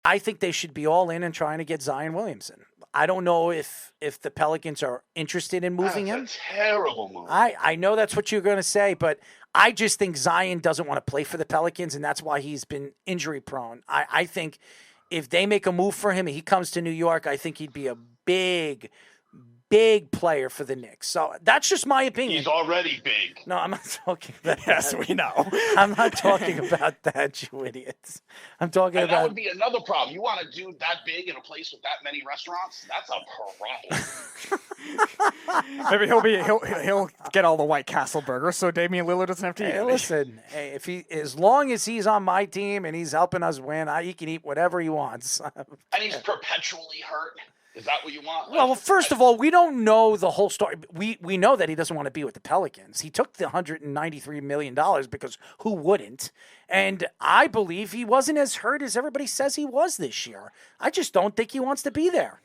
I think they should be all in and trying to get Zion Williamson. I don't know if the Pelicans are interested in moving him. That's a terrible move. I know that's what you're going to say, but I just think Zion doesn't want to play for the Pelicans, and that's why he's been injury prone. I think if they make a move for him and he comes to New York, I think he'd be a big player for the Knicks. So that's just my opinion. He's already big. No, I'm not talking about that. Yes, we know. I'm not talking about that, you idiots. I'm talking And about... that would be another problem. You want a dude that big in a place with that many restaurants? That's a problem. Maybe he'll get all the White Castle burgers, so Damian Lillard doesn't have to eat. Hey, listen, as long as he's on my team and he's helping us win, he can eat whatever he wants. And he's perpetually hurt. Is that what you want? Well, first of all, we don't know the whole story. We know that he doesn't want to be with the Pelicans. He took the $193 million because who wouldn't? And I believe he wasn't as hurt as everybody says he was this year. I just don't think he wants to be there.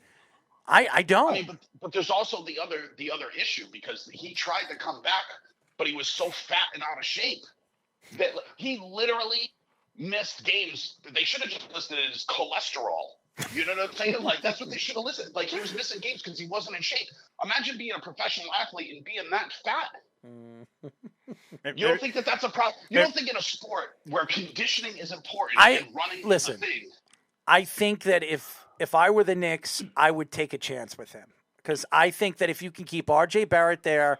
I don't. I mean, but there's also the other issue, because he tried to come back, but he was so fat and out of shape that he literally missed games. They should have just listed it as cholesterol. You know what I'm saying? Like, that's what they should have listed. Like, he was missing games because he wasn't in shape. Imagine being a professional athlete and being that fat. You don't think that that's a problem? You don't think in a sport where conditioning is important and running is a thing? I think that if I were the Knicks, I would take a chance with him, because I think that if you can keep R.J. Barrett there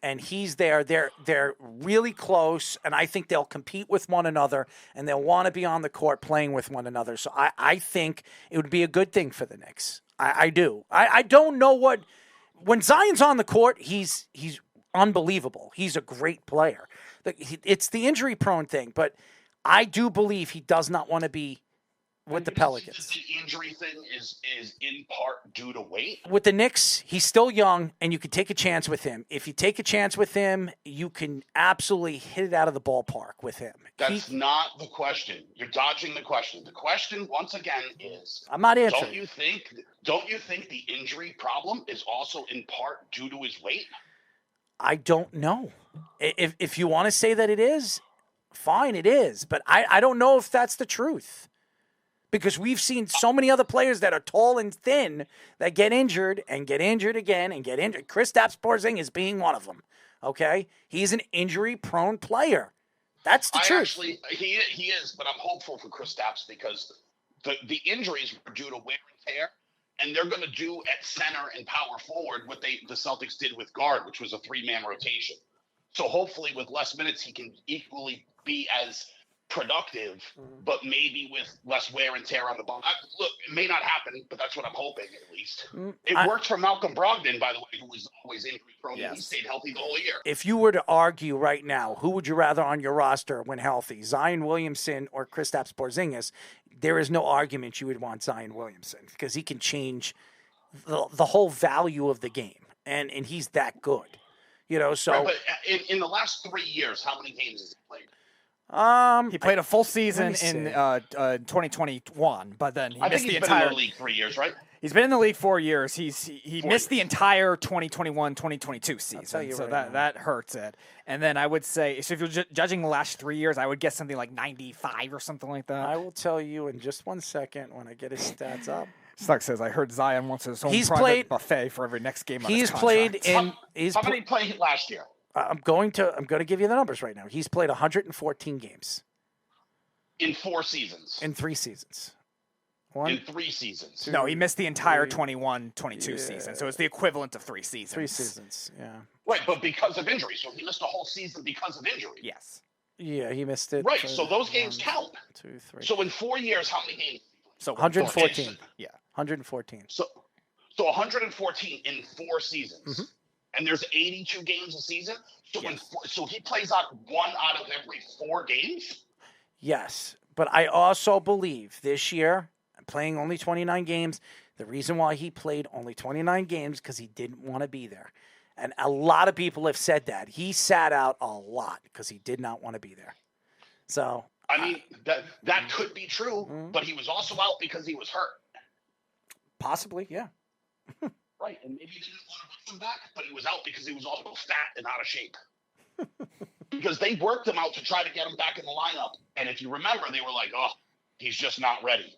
and he's there, they're really close, and I think they'll compete with one another, and they'll want to be on the court playing with one another. So I think it would be a good thing for the Knicks. I do. I don't know what – when Zion's on the court, he's unbelievable. He's a great player. It's the injury-prone thing, but I do believe he does not want to be with the Pelicans. The injury thing is in part due to weight. With the Knicks, he's still young, and you can take a chance with him. If you take a chance with him, you can absolutely hit it out of the ballpark with him. That's not the question. You're dodging the question. The question, once again, is I'm not answering. Don't you think the injury problem is also in part due to his weight? I don't know. If you want to say that it is, fine, it is. But I don't know if that's the truth. Because we've seen so many other players that are tall and thin that get injured and get injured again and get injured. Kristaps Porzingis being one of them. Okay, he's an injury-prone player. That's the truth. Actually, he is, but I'm hopeful for Kristaps because the injuries were due to wear and tear, and they're going to do at center and power forward what the Celtics did with guard, which was a 3-man rotation. So hopefully, with less minutes, he can equally be as productive, but maybe with less wear and tear on the ball. Look, it may not happen, but that's what I'm hoping at least. It worked for Malcolm Brogdon, by the way, who was always injury prone. Yes. He stayed healthy the whole year. If you were to argue right now, who would you rather on your roster when healthy, Zion Williamson or Kristaps Porzingis? There is no argument you would want Zion Williamson because he can change the whole value of the game, and he's that good. You know, so. Right, but in the last 3 years, how many games has he played? He played a full season in 2021, but then he missed the entire. He's been in the league 3 years, right? He's been in the league 4 years. He missed the entire 2021-2022 season, so that hurts it. And then I would say, so if you're judging the last 3 years, I would guess something like 95 or something like that. I will tell you in just 1 second when I get his stats up. Stuck says, I heard Zion wants his own private buffet for every next game on his contract. How many played last year? I'm going to give you the numbers right now. He's played 114 games. In 4 seasons. In 3 seasons. In 3 seasons. No, he missed the entire 21-22 season, so it's the equivalent of 3 seasons. 3 seasons, yeah. Right, but because of injury. So he missed a whole season because of injury. Yes. Yeah, he missed it. Right, so those games count. 2, 3. So in 4 years, how many games? So 114. Yeah, 114. So 114 in 4 seasons. Mm-hmm. And there's 82 games a season. So so he plays out 1 out of every 4 games? Yes, but I also believe this year, playing only 29 games, the reason why he played only 29 games because he didn't want to be there. And a lot of people have said that. He sat out a lot because he did not want to be there. So I mean, that could be true, but he was also out because he was hurt. Possibly, yeah. Right, and maybe they didn't want to put him back, but he was out because he was also fat and out of shape. Because they worked him out to try to get him back in the lineup. And if you remember, they were like, oh, he's just not ready.